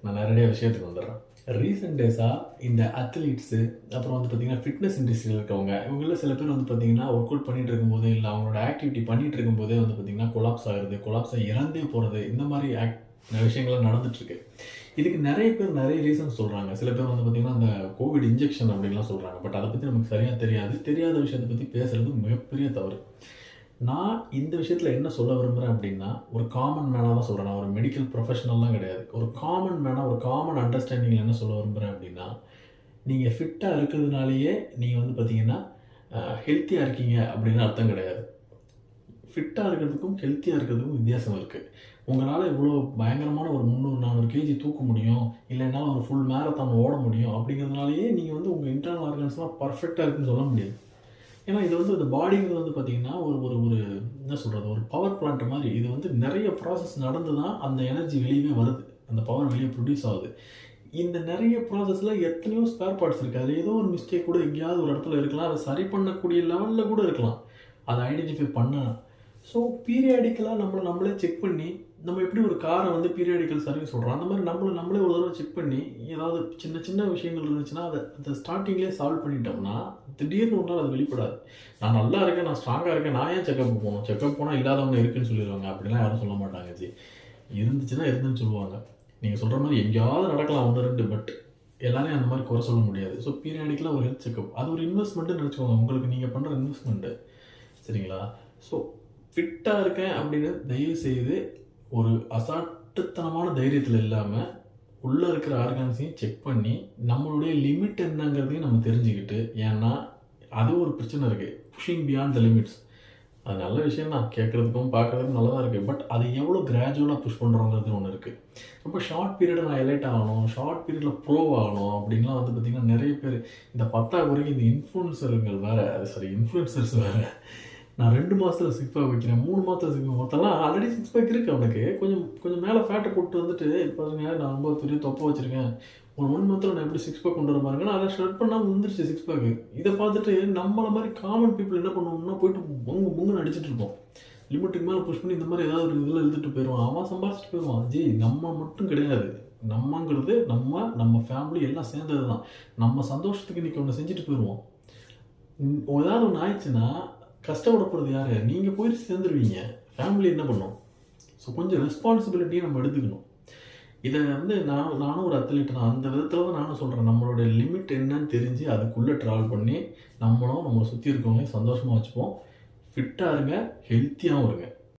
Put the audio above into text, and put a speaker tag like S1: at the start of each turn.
S1: நான் நேரடியாக விஷயத்துக்கு வந்துடுறேன். ரீசெண்ட் டேஸாக இந்த அத்லீட்ஸு அப்புறம் வந்து பார்த்திங்கன்னா ஃபிட்னஸ் இண்டஸ்ட்ரியில் இருக்கவங்க இவங்களில் சில பேர் வந்து பார்த்திங்கன்னா ஒர்க் அவுட் பண்ணிகிட்டு இருக்கும்போது இல்லை அவங்களோட ஆக்டிவிட்டி பண்ணிகிட்டு இருக்கும்போதே வந்து பார்த்திங்கன்னா கொலாப்ஸ் ஆகி இறந்தே போகிறது இந்த மாதிரி விஷயங்கள்லாம் நடந்துட்டுருக்கு. இதுக்கு நிறைய பேர் நிறைய ரீசன்ஸ் சொல்கிறாங்க. சில பேர் வந்து பார்த்திங்கன்னா அந்த கோவிட் இன்ஜெக்ஷன் அப்படின்லாம் சொல்கிறாங்க. பட் அதை பற்றி நமக்கு சரியாக தெரியாத விஷயத்தை பற்றி பேசுகிறது மிகப்பெரிய தவறு. நான் இந்த விஷயத்தில் என்ன சொல்ல விரும்புகிறேன் அப்படின்னா, ஒரு காமன் மேனாக தான் சொல்கிறேன். நான் ஒரு மெடிக்கல் ப்ரொஃபஷனல்லாம் கிடையாது. ஒரு காமன் மேனாக ஒரு காமன் அண்டர்ஸ்டாண்டிங்கில் என்ன சொல்ல விரும்புகிறேன் அப்படின்னா, நீங்கள் ஃபிட்டாக இருக்கிறதுனாலேயே நீங்கள் வந்து பார்த்தீங்கன்னா ஹெல்த்தியாக இருக்கீங்க அப்படின்னு அர்த்தம் கிடையாது. ஃபிட்டாக இருக்கிறதுக்கும் ஹெல்த்தியாக இருக்கிறதுக்கும் வித்தியாசம் இருக்குது. உங்களால் இவ்வளோ பயங்கரமான ஒரு 300-400 கேஜி தூக்க முடியும், இல்லை என்னால் ஒரு ஃபுல் மேரத்தான் ஓட முடியும் அப்படிங்கிறதுனாலேயே நீங்கள் வந்து உங்கள் இன்டர்னல் ஆர்கன்ஸ்லாம் பர்ஃபெக்டாக இருக்குன்னு சொல்ல முடியாது. ஏன்னா இது வந்து இந்த பாடிங்கிறது வந்து பார்த்திங்கன்னா ஒரு ஒரு ஒரு என்ன சொல்கிறது, ஒரு பவர் பிளான்ட் மாதிரி. இது வந்து நிறைய ப்ராசஸ் நடந்து தான் அந்த எனர்ஜி வெளியவே வருது, அந்த பவர் வெளியே ப்ரொடியூஸ் ஆகுது. இந்த நிறைய ப்ராசஸில் எத்தனையோ ஸ்பேர் பார்ட்ஸ் இருக்குது. அதில் ஏதோ ஒரு மிஸ்டேக் கூட எங்கேயாவது ஒரு இடத்துல இருக்கலாம். அதை சரி பண்ணக்கூடிய லெவலில் கூட இருக்கலாம், அதை ஐடென்டிஃபை பண்ண. ஸோ பீரியாடிக்கலாக நம்மளே செக் பண்ணி, நம்ம எப்படி ஒரு காரை வந்து பீரியாடிக்கல் சர்வீஸ் சொல்கிறோம், அந்த மாதிரி நம்மளே ஒரு தடவை செக் பண்ணி ஏதாவது சின்ன சின்ன விஷயங்கள் இருந்துச்சுன்னா அதை ஸ்டார்டிங்லேயே சால்வ் பண்ணிட்டோம்னா திடீர்னு ஒரு நாள் அது வெளிப்படாது. நான் நல்லா இருக்கேன், நான் ஸ்ட்ராங்காக இருக்கேன், நான் ஏன் செக்கப் போகணும், செக்கப் போனால் இல்லாதவங்க இருக்குன்னு சொல்லிடுவாங்க. அப்படிலாம் யாரும் சொல்ல மாட்டாங்க ஜி. இருந்துச்சுன்னா இருந்துன்னு சொல்லுவாங்க. நீங்கள் சொல்கிற மாதிரி எங்கேயாவது நடக்கலாம் 1-2, பட் எல்லாரையும் அந்த மாதிரி குறை சொல்ல முடியாது. ஸோ பீரியாடிக்கலாக ஒரு ஹெல்த் செக்கப் அது ஒரு இன்வெஸ்ட்மெண்ட்டுன்னு நினச்சிக்கோங்க. உங்களுக்கு நீங்கள் பண்ணுற இன்வெஸ்ட்மெண்ட்டு, சரிங்களா? ஸோ ஃபிட்டாக இருக்கேன் அப்படின்னு தயவு செய்து ஒரு அசாட்டுத்தனமான தைரியத்தில் இல்லாமல் உள்ளே இருக்கிற ஆர்கான்ஸையும் செக் பண்ணி நம்மளுடைய லிமிட் என்னங்கிறதையும் நம்ம தெரிஞ்சுக்கிட்டு, ஏன்னா அது ஒரு பிரச்சனை இருக்குது, புஷிங் பியாண்ட் த லிமிட்ஸ். அது நல்ல விஷயம் தான், கேட்குறதுக்கும் பார்க்குறதுக்கும் நல்லா தான் இருக்குது. பட் அது எவ்வளோ கிராஜுவலாக புஷ் பண்ணுறோங்கிறது ஒன்று இருக்குது. ரொம்ப ஷார்ட் பீரியடில் நான் எலைட் ஆகணும், ஷார்ட் பீரியடில் ப்ரோ ஆகணும் அப்படின்லாம் வந்து பார்த்திங்கன்னா நிறைய பேர் இந்த 10 வரைக்கும் இந்த இன்ஃப்ளூன்சருங்கள் இன்ஃப்ளூன்சர்ஸ் வேறு. நான் 2 மாதத்தில் 6 பேக் வைக்கிறேன், 3 மாதத்தில் 6 பேக். மொத்தம்லாம் ஆல்ரெடி 6 பேக் இருக்குது அவனுக்கு. கொஞ்சம் மேலே ஃபேட்டை போட்டு வந்துட்டு பாருங்க, நான் ரொம்ப பெரிய தொப்பை வச்சுருக்கேன், ஒரு 1 மந்த்தில் நான் எப்படி 6 பேக் கொண்டு வர பாருங்க, நான் அதை ஷர்ட் பண்ணாமல் வந்துருச்சு 6 பேக்கு. இதை பார்த்துட்டு நம்மளை மாதிரி காமன் பீப்புள் என்ன பண்ணுவோம்னா போயிட்டு பொங்குன்னு அடிச்சுட்டு இருப்போம். லிமிட்டுக்கு மேலே புஷ் பண்ணி இந்த மாதிரி ஏதாவது ஒரு இதில் எழுதிட்டு போயிடுவான், அவன் சம்பாரிச்சிட்டு போயிடுவான். ஜி, நம்ம மட்டும் கிடையாது, நம்மங்கிறது நம்ம ஃபேமிலி எல்லாம் சேர்ந்தது தான். நம்ம சந்தோஷத்துக்கு இன்றைக்கி ஒன்று செஞ்சுட்டு போயிடுவோம். ஏதாவது ஒன்று ஆயிடுச்சுன்னா கஷ்டப்பட போகிறது யார்? நீங்கள் போயிட்டு சேர்ந்துருவீங்க, ஃபேமிலி என்ன பண்ணும்? ஸோ கொஞ்சம் ரெஸ்பான்சிபிலிட்டியை நம்ம எடுத்துக்கணும். இதை வந்து நானும் ஒரு அத்லீட் தான், அந்த விதத்தில் தான் நானும் சொல்கிறேன். நம்மளோட லிமிட் என்னன்னு தெரிஞ்சு அதுக்குள்ளே ட்ராவல் பண்ணி நம்மளை சுற்றி இருக்கவங்களையும் சந்தோஷமாக வச்சுப்போம். ஃபிட்டாக இருங்க, ஹெல்த்தியாகவும் இருங்க.